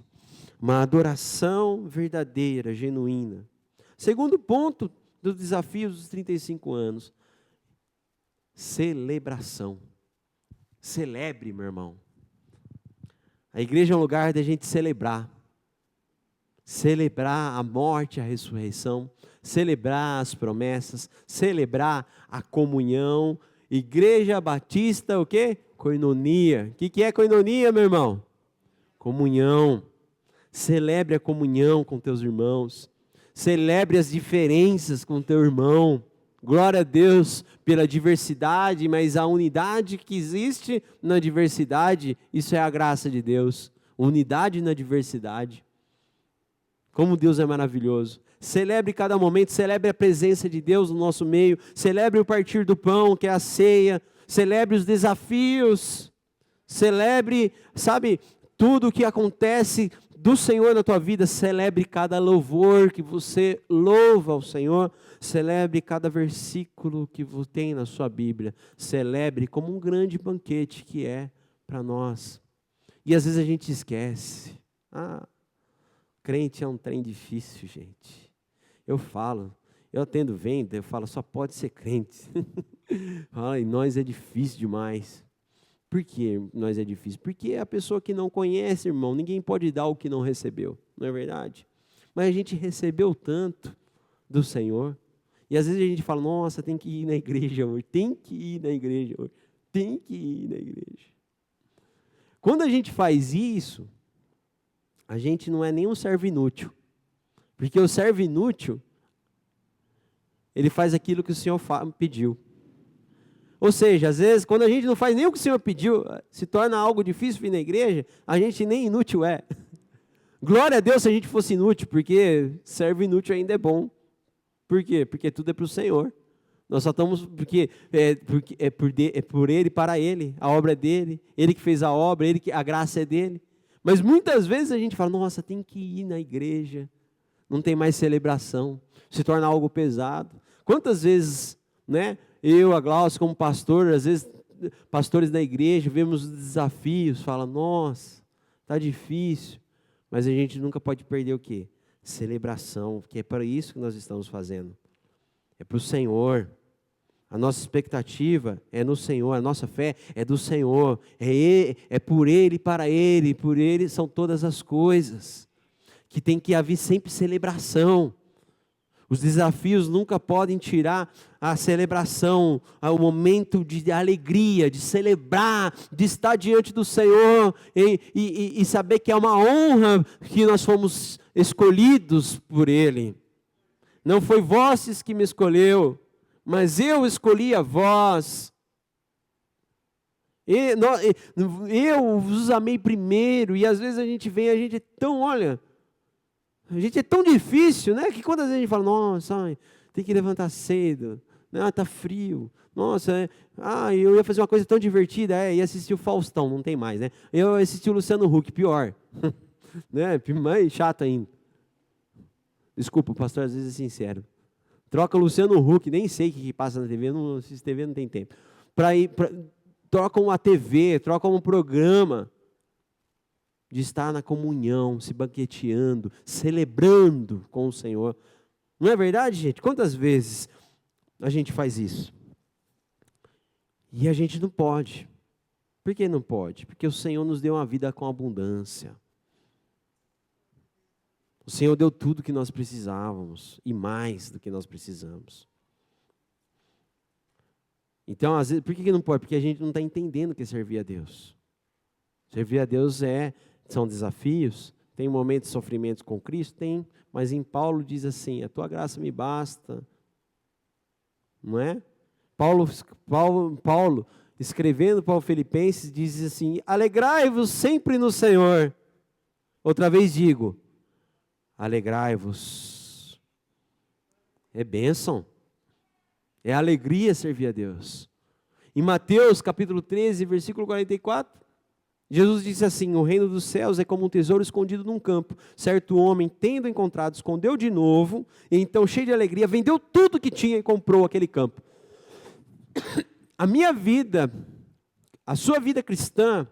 Uma adoração verdadeira, genuína. Segundo ponto dos desafios dos 35 anos. Celebração. Celebre, meu irmão. A igreja é um lugar da gente celebrar. Celebrar a morte e a ressurreição. Celebrar as promessas. Celebrar a comunhão. Igreja Batista, o quê? Coinonia. O que é coinonia, meu irmão? Comunhão. Celebre a comunhão com teus irmãos. Celebre as diferenças com o teu irmão. Glória a Deus pela diversidade, mas a unidade que existe na diversidade, isso é a graça de Deus. Unidade na diversidade. Como Deus é maravilhoso. Celebre cada momento, celebre a presença de Deus no nosso meio, celebre o partir do pão, que é a ceia, celebre os desafios, celebre, sabe, tudo o que acontece do Senhor na tua vida, celebre cada louvor que você louva ao Senhor, celebre cada versículo que você tem na sua Bíblia, celebre como um grande banquete que é para nós. E às vezes a gente esquece. Crente é um trem difícil, gente. Eu atendo venda, eu falo, só pode ser crente. Ai, nós é difícil demais. Por que nós é difícil? Porque é a pessoa que não conhece, irmão, ninguém pode dar o que não recebeu, não é verdade? Mas a gente recebeu tanto do Senhor, e às vezes a gente fala, nossa, tem que ir na igreja hoje, tem que ir na igreja hoje, tem que ir na igreja. Quando a gente faz isso, a gente não é nem um servo inútil, porque o servo inútil, ele faz aquilo que o Senhor pediu. Ou seja, às vezes, quando a gente não faz nem o que o Senhor pediu, se torna algo difícil vir na igreja, a gente nem inútil é. Glória a Deus se a gente fosse inútil, porque servo inútil ainda é bom. Por quê? Porque tudo é para o Senhor. Nós só estamos, porque é por Ele, para Ele, a obra é dEle, Ele que fez a obra, a graça é dEle. Mas muitas vezes a gente fala, nossa, tem que ir na igreja, não tem mais celebração, se torna algo pesado. Quantas vezes, né? Eu, a Glaucia, como pastor, às vezes, pastores da igreja, vemos os desafios, fala, nossa, está difícil, mas a gente nunca pode perder o quê? Celebração, porque é para isso que nós estamos fazendo, é para o Senhor, a nossa expectativa é no Senhor, a nossa fé é do Senhor, é por Ele, para Ele, por Ele são todas as coisas, que tem que haver sempre celebração. Os desafios nunca podem tirar a celebração, o momento de alegria, de celebrar, de estar diante do Senhor e saber que é uma honra que nós fomos escolhidos por Ele. Não foi vós que me escolheu, mas eu escolhi a vós. Eu vos amei primeiro, e às vezes a gente é tão, olha... A gente é tão difícil, né? Que quando às vezes a gente fala, nossa, tem que levantar cedo, está frio, nossa, eu ia fazer uma coisa tão divertida, ia assistir o Faustão, não tem mais, né? Eu assisti o Luciano Huck, pior, né? Mais chato ainda. Desculpa, o pastor às vezes é sincero. Troca o Luciano Huck, nem sei o que passa na TV, não assisto TV, não tem tempo. Trocam a TV, trocam um programa, de estar na comunhão, se banqueteando, celebrando com o Senhor. Não é verdade, gente? Quantas vezes a gente faz isso? E a gente não pode. Por que não pode? Porque o Senhor nos deu uma vida com abundância. O Senhor deu tudo que nós precisávamos, e mais do que nós precisamos. Então, às vezes, por que não pode? Porque a gente não está entendendo o que é servir a Deus. Servir a Deus são desafios, tem momentos de sofrimentos com Cristo, tem, mas em Paulo diz assim, a tua graça me basta, não é? Paulo escrevendo para os Filipenses, diz assim, alegrai-vos sempre no Senhor. Outra vez digo, alegrai-vos. É bênção, é alegria servir a Deus. Em Mateus capítulo 13, versículo 44, Jesus disse assim, o reino dos céus é como um tesouro escondido num campo. Certo homem, tendo encontrado, escondeu de novo, e então, cheio de alegria, vendeu tudo que tinha e comprou aquele campo. A minha vida, a sua vida cristã,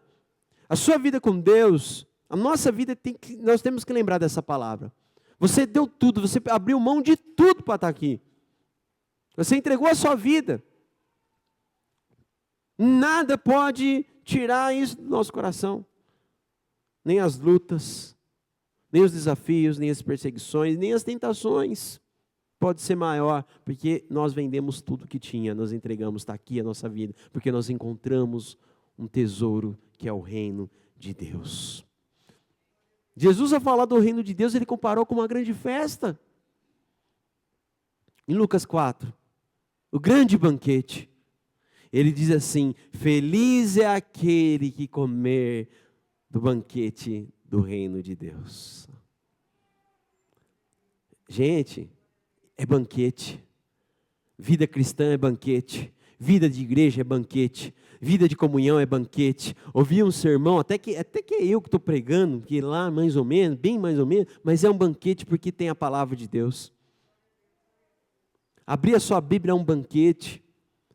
a sua vida com Deus, a nossa vida, nós temos que lembrar dessa palavra. Você deu tudo, você abriu mão de tudo para estar aqui. Você entregou a sua vida. Nada pode tirar isso do nosso coração. Nem as lutas, nem os desafios, nem as perseguições, nem as tentações. Pode ser maior, porque nós vendemos tudo que tinha, nós entregamos, está aqui a nossa vida, porque nós encontramos um tesouro que é o reino de Deus. Jesus, ao falar do reino de Deus, ele comparou com uma grande festa. Em Lucas 4, o grande banquete, ele diz assim: feliz é aquele que comer do banquete do reino de Deus. Gente, é banquete. Vida cristã é banquete. Vida de igreja é banquete. Vida de comunhão é banquete. Ouvi um sermão, até que é eu que estou pregando, que lá mais ou menos, bem mais ou menos, mas é um banquete porque tem a palavra de Deus. Abrir a sua Bíblia é um banquete,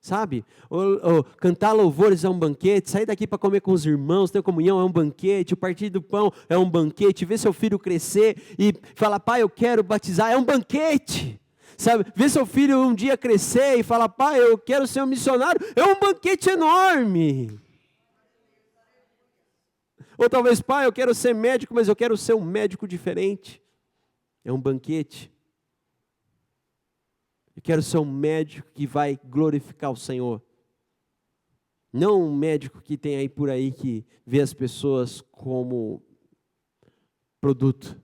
sabe? Ou cantar louvores é um banquete, sair daqui para comer com os irmãos, ter comunhão é um banquete, o partir do pão é um banquete, ver seu filho crescer e falar, pai, eu quero batizar, é um banquete. Sabe, ver seu filho um dia crescer e falar, pai, eu quero ser um missionário, é um banquete enorme. Ou talvez, pai, eu quero ser médico, mas eu quero ser um médico diferente. É um banquete. Eu quero ser um médico que vai glorificar o Senhor. Não um médico que tem aí por aí que vê as pessoas como produto.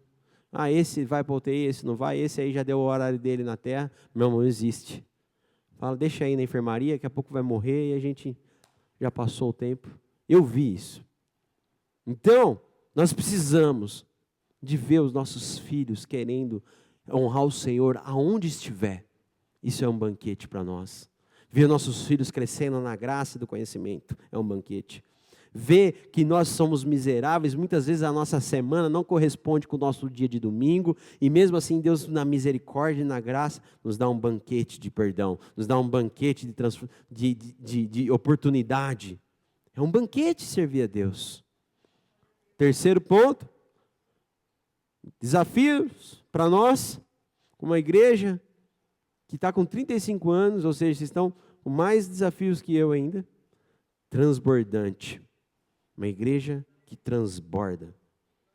Ah, esse vai para a UTI, esse não vai, esse aí já deu o horário dele na terra. Meu irmão, não existe. Fala, deixa aí na enfermaria, daqui a pouco vai morrer e a gente já passou o tempo. Eu vi isso. Então, nós precisamos de ver os nossos filhos querendo honrar o Senhor aonde estiver. Isso é um banquete para nós. Ver nossos filhos crescendo na graça do conhecimento é um banquete. Ver que nós somos miseráveis, muitas vezes a nossa semana não corresponde com o nosso dia de domingo, e mesmo assim Deus na misericórdia e na graça nos dá um banquete de perdão, nos dá um banquete de oportunidade. É um banquete servir a Deus. Terceiro ponto, desafios para nós, como uma igreja que está com 35 anos, ou seja, vocês estão com mais desafios que eu ainda, transbordante. Uma igreja que transborda,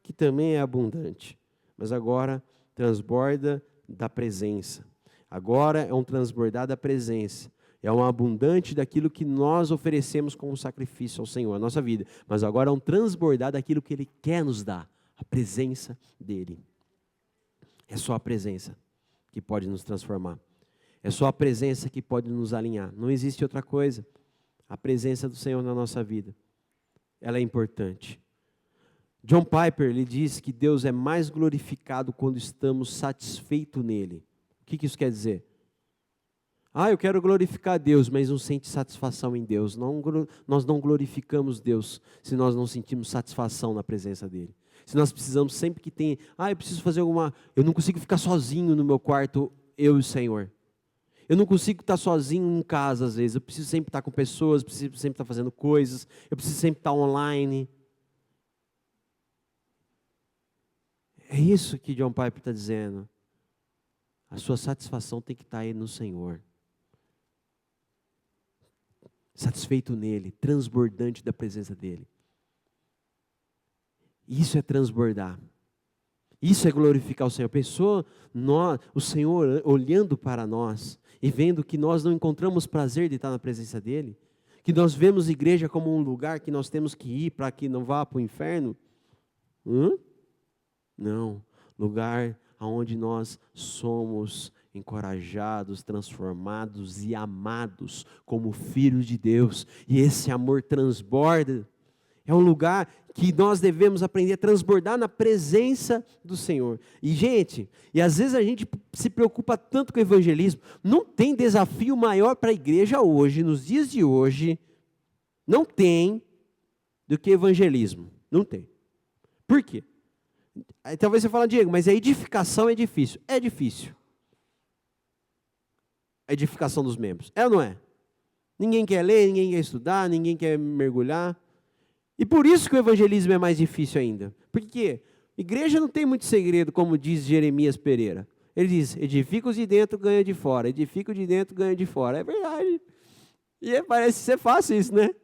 que também é abundante, mas agora transborda da presença. Agora é um transbordar da presença. É um abundante daquilo que nós oferecemos como sacrifício ao Senhor, a nossa vida. Mas agora é um transbordar daquilo que Ele quer nos dar, a presença dEle. É só a presença que pode nos transformar. É só a presença que pode nos alinhar. Não existe outra coisa. A presença do Senhor na nossa vida, ela é importante. John Piper, ele diz que Deus é mais glorificado quando estamos satisfeitos nele. O que isso quer dizer? Eu quero glorificar Deus, mas não sente satisfação em Deus. Nós não glorificamos Deus se nós não sentimos satisfação na presença dEle. Se nós precisamos sempre que tem, eu preciso fazer eu não consigo ficar sozinho no meu quarto, eu e o Senhor. Eu não consigo estar sozinho em casa às vezes, eu preciso sempre estar com pessoas, preciso sempre estar fazendo coisas, eu preciso sempre estar online. É isso que John Piper está dizendo. A sua satisfação tem que estar aí no Senhor. Satisfeito nele, transbordante da presença dele. Isso é transbordar. Isso é glorificar o Senhor. Pensou o Senhor olhando para nós e vendo que nós não encontramos prazer de estar na presença dEle? Que nós vemos a igreja como um lugar que nós temos que ir para que não vá para o inferno? Não. Lugar onde nós somos encorajados, transformados e amados como filhos de Deus. E esse amor transborda. É um lugar que nós devemos aprender a transbordar na presença do Senhor. E, gente, às vezes a gente se preocupa tanto com o evangelismo. Não tem desafio maior para a igreja hoje, nos dias de hoje, não tem, do que evangelismo. Não tem. Por quê? Aí, talvez você fale, Diego, mas a edificação é difícil. É difícil. A edificação dos membros. É ou não é? Ninguém quer ler, ninguém quer estudar, ninguém quer mergulhar. E por isso que o evangelismo é mais difícil ainda. Porque igreja não tem muito segredo, como diz Jeremias Pereira. Ele diz, edifica os de dentro, ganha de fora. Edifica os de dentro, ganha de fora. É verdade. E parece ser fácil isso, né?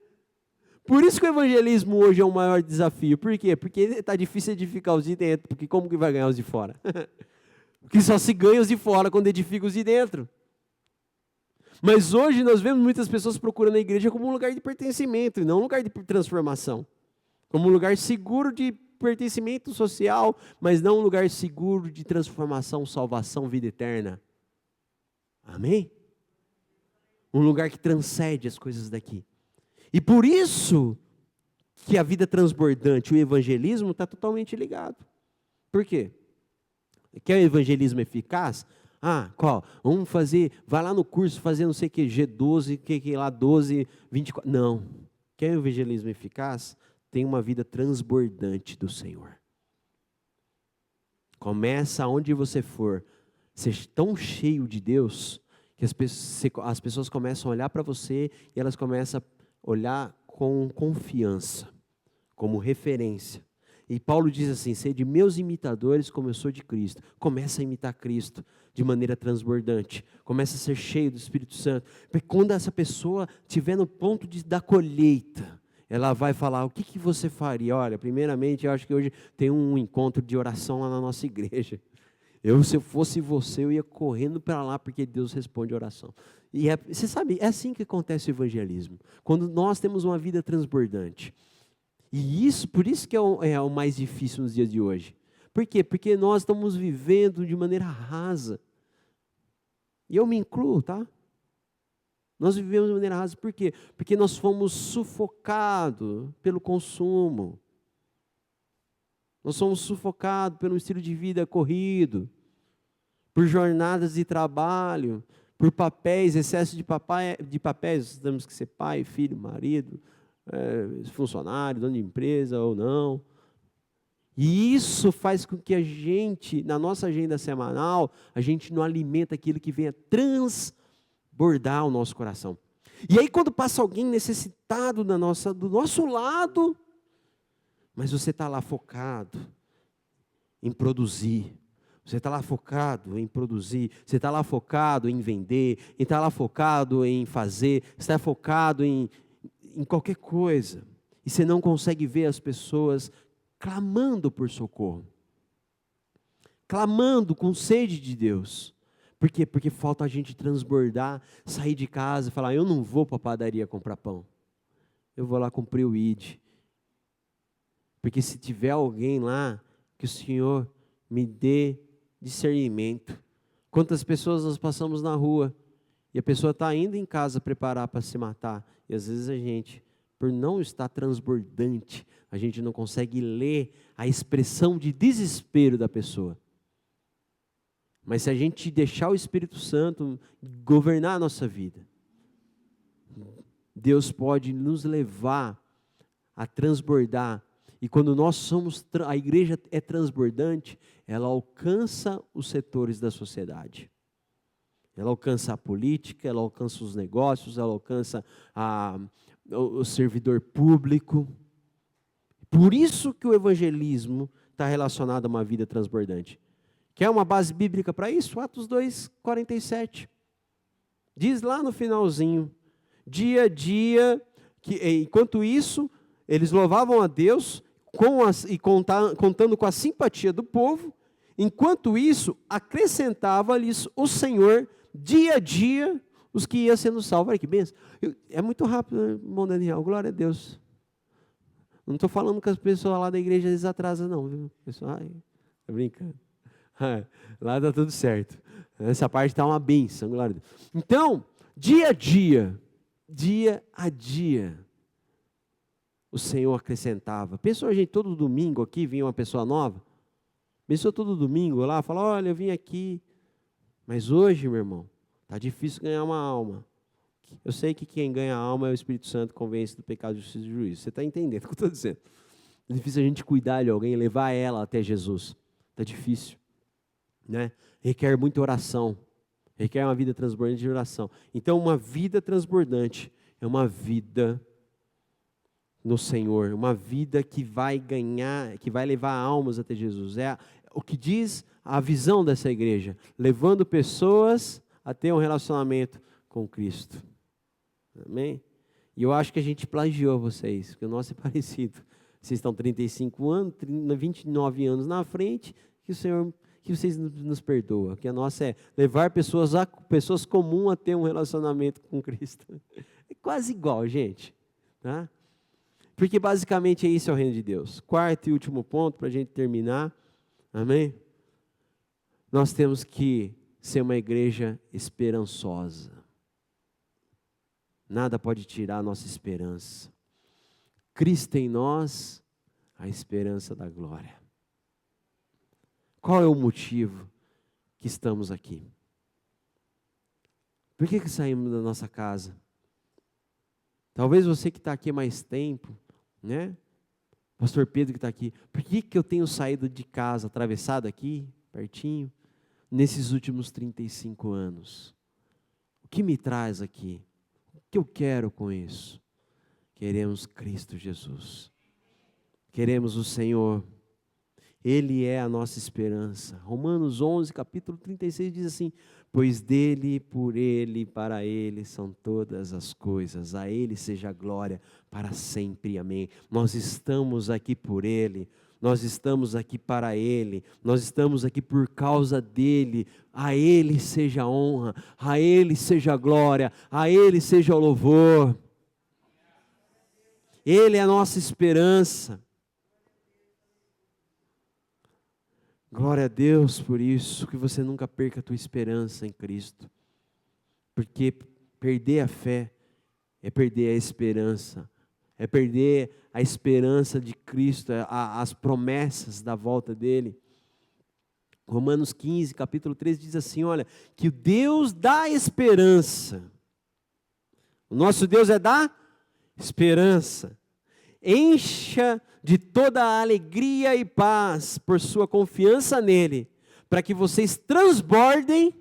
Por isso que o evangelismo hoje é o maior desafio. Por quê? Porque está difícil edificar os de dentro. Porque como que vai ganhar os de fora? Porque só se ganha os de fora quando edifica os de dentro. Mas hoje nós vemos muitas pessoas procurando a igreja como um lugar de pertencimento, e não um lugar de transformação. Como um lugar seguro de pertencimento social, mas não um lugar seguro de transformação, salvação, vida eterna. Amém? Um lugar que transcende as coisas daqui. E por isso que a vida transbordante, o evangelismo, está totalmente ligado. Por quê? Quer o evangelismo eficaz? Qual? Vamos fazer, vai lá no curso fazer não sei o que, G12, que lá 12, 24. Não. Quer o evangelismo eficaz? Tem uma vida transbordante do Senhor. Começa onde você for, ser tão cheio de Deus, que as pessoas começam a olhar para você e elas começam a olhar com confiança, como referência. E Paulo diz assim, sede meus imitadores como eu sou de Cristo. Começa a imitar Cristo de maneira transbordante. Começa a ser cheio do Espírito Santo. Porque quando essa pessoa estiver no ponto da colheita, ela vai falar, o que você faria? Olha, primeiramente, eu acho que hoje tem um encontro de oração lá na nossa igreja. Se eu fosse você, eu ia correndo para lá, porque Deus responde a oração. E você sabe, é assim que acontece o evangelismo. Quando nós temos uma vida transbordante. E por isso que é o mais difícil nos dias de hoje. Por quê? Porque nós estamos vivendo de maneira rasa. E eu me incluo, tá? Nós vivemos de maneira rasa, por quê? Porque nós fomos sufocados pelo consumo. Nós somos sufocados pelo estilo de vida corrido, por jornadas de trabalho, por papéis, excesso de papéis. Temos que ser pai, filho, marido, funcionário, dono de empresa ou não. E isso faz com que a gente, na nossa agenda semanal, a gente não alimenta aquilo que venha transbordar o nosso coração. E aí quando passa alguém necessitado do nosso lado, mas você está lá focado em produzir, você está lá focado em produzir, você está lá focado em vender, está lá focado em fazer, você está focado em qualquer coisa, e você não consegue ver as pessoas clamando por socorro, clamando com sede de Deus. Por quê? Porque falta a gente transbordar, sair de casa e falar, eu não vou para a padaria comprar pão, eu vou lá cumprir o ID. Porque se tiver alguém lá, que o Senhor me dê discernimento. Quantas pessoas nós passamos na rua, e a pessoa está indo em casa preparar para se matar, e às vezes a gente, por não estar transbordante, a gente não consegue ler a expressão de desespero da pessoa. Mas se a gente deixar o Espírito Santo governar a nossa vida, Deus pode nos levar a transbordar. E quando a igreja é transbordante, ela alcança os setores da sociedade. Ela alcança a política, ela alcança os negócios, ela alcança o servidor público. Por isso que o evangelismo está relacionado a uma vida transbordante. Quer uma base bíblica para isso? Atos 2:47. Diz lá no finalzinho, dia a dia, enquanto isso, eles louvavam a Deus, contando com a simpatia do povo, enquanto isso, acrescentava-lhes o Senhor, dia a dia, os que iam sendo salvos. Olha que bênção. É muito rápido, né, irmão Daniel? Glória a Deus. Não estou falando que as pessoas lá da igreja eles atrasam, não, viu? Pessoal, tá brincando. Lá está tudo certo. Essa parte está uma bênção, glória a Deus. Então, dia a dia, o Senhor acrescentava. Pensou a gente, todo domingo aqui vinha uma pessoa nova? Pensou todo domingo lá, fala, olha, eu vim aqui. Mas hoje, meu irmão, está difícil ganhar uma alma. Eu sei que quem ganha a alma é o Espírito Santo, convence do pecado, justiça e juízo. Você está entendendo o que eu estou dizendo? É difícil a gente cuidar de alguém, levar ela até Jesus. Está difícil. Né? Requer muita oração. Requer uma vida transbordante de oração. Então, uma vida transbordante é uma vida no Senhor, uma vida que vai ganhar, que vai levar almas até Jesus. É o que diz a visão dessa igreja, levando pessoas a ter um relacionamento com Cristo. Amém? E eu acho que a gente plagiou vocês, porque o nosso é parecido. Vocês estão 35 anos, 29 anos na frente, que vocês nos perdoam. Que a nossa é levar pessoas comuns a ter um relacionamento com Cristo. É quase igual, gente. Tá? Porque basicamente isso é o reino de Deus. Quarto e último ponto, para a gente terminar. Amém? Nós temos que ser uma igreja esperançosa. Nada pode tirar a nossa esperança. Cristo em nós, a esperança da glória. Qual é o motivo que estamos aqui? Por que saímos da nossa casa? Talvez você que está aqui há mais tempo, né? Pastor Pedro que está aqui. Por que eu tenho saído de casa, atravessado aqui, pertinho, nesses últimos 35 anos? O que me traz aqui? O que eu quero com isso? Queremos Cristo Jesus. Queremos o Senhor. Ele é a nossa esperança. Romanos 11, capítulo 36 diz assim: pois dele, por ele, para ele são todas as coisas. A ele seja a glória para sempre. Amém. Nós estamos aqui por ele. Nós estamos aqui para ele. Nós estamos aqui por causa dele. A ele seja a honra. A ele seja a glória. A ele seja o louvor. Ele é a nossa esperança. Glória a Deus por isso, que você nunca perca a tua esperança em Cristo. Porque perder a fé é perder a esperança. É perder a esperança de Cristo, as promessas da volta dEle. Romanos 15, capítulo 13 diz assim, olha, que o Deus da esperança, o nosso Deus é da esperança, encha de toda a alegria e paz por sua confiança nele, para que vocês transbordem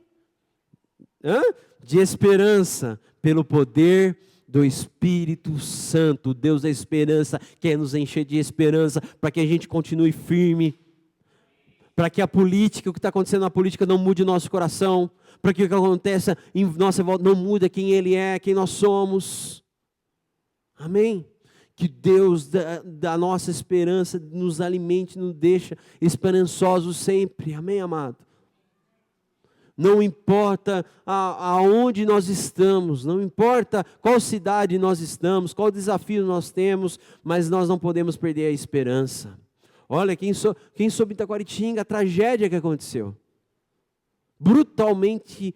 de esperança pelo poder do Espírito Santo. Deus da esperança quer nos encher de esperança para que a gente continue firme, para que a política, o que está acontecendo na política não mude o nosso coração, para que o que aconteça em nossa volta não mude quem Ele é, quem nós somos. Amém? Que Deus da nossa esperança nos alimente, nos deixa esperançosos sempre. Amém, amado? Não importa aonde nós estamos, não importa qual cidade nós estamos, qual desafio nós temos, mas nós não podemos perder a esperança. Olha, quem soube Itaquaritinga, a tragédia que aconteceu. Brutalmente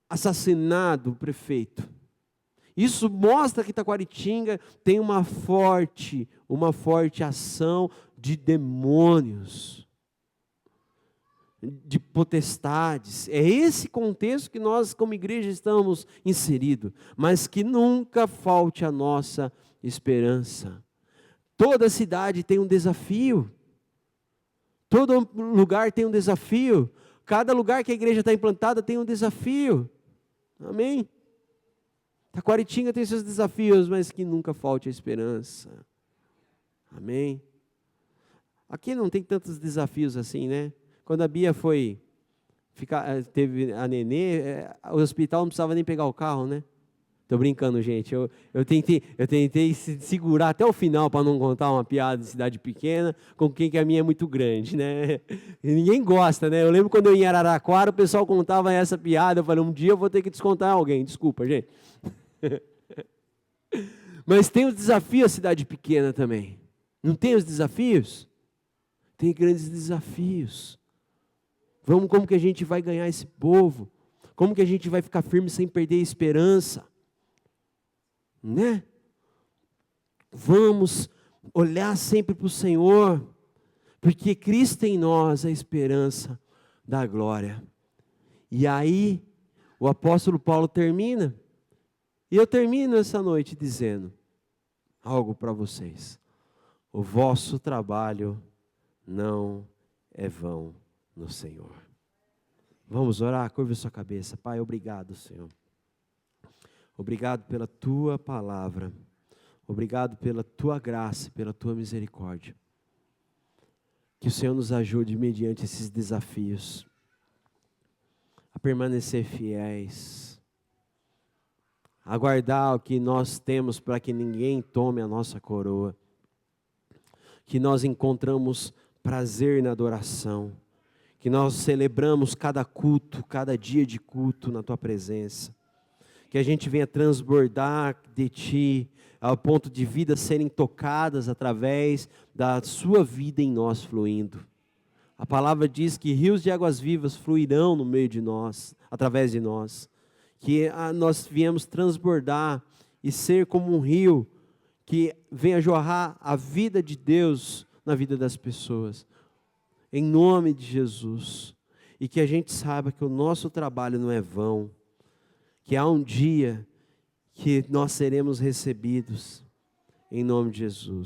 assassinado o prefeito. Isso mostra que Itaquaritinga tem uma forte ação de demônios, de potestades. É esse contexto que nós como igreja estamos inseridos, mas que nunca falte a nossa esperança. Toda cidade tem um desafio, todo lugar tem um desafio, cada lugar que a igreja está implantada tem um desafio. Amém? Itaquaritinga tem seus desafios, mas que nunca falte a esperança. Amém? Aqui não tem tantos desafios assim, né? Quando a Bia teve a nenê, o hospital não precisava nem pegar o carro, né? Estou brincando, gente. Eu tentei segurar até o final para não contar uma piada de cidade pequena com quem que a minha é muito grande, né? E ninguém gosta, né? Eu lembro quando eu ia em Araraquara, o pessoal contava essa piada. Eu falei, um dia eu vou ter que descontar alguém. Desculpa, gente. Mas tem os desafios a cidade pequena também. Não tem os desafios? Tem grandes desafios. Como que a gente vai ganhar esse povo? Como que a gente vai ficar firme sem perder a esperança? Né? Vamos olhar sempre para o Senhor, porque Cristo em nós é a esperança da glória. E aí, o apóstolo Paulo termina, e eu termino essa noite dizendo algo para vocês. O vosso trabalho não é vão no Senhor. Vamos orar, curva a sua cabeça. Pai, obrigado, Senhor. Obrigado pela Tua palavra. Obrigado pela Tua graça, pela Tua misericórdia. Que o Senhor nos ajude mediante esses desafios a permanecer fiéis, a guardar o que nós temos para que ninguém tome a nossa coroa, que nós encontramos prazer na adoração, que nós celebramos cada culto, cada dia de culto na Tua presença, que a gente venha transbordar de Ti, ao ponto de vidas serem tocadas através da Sua vida em nós fluindo. A palavra diz que rios de águas vivas fluirão no meio de nós, através de nós. Que nós viemos transbordar e ser como um rio que venha jorrar a vida de Deus na vida das pessoas. Em nome de Jesus. E que a gente saiba que o nosso trabalho não é vão. Que há um dia que nós seremos recebidos. Em nome de Jesus.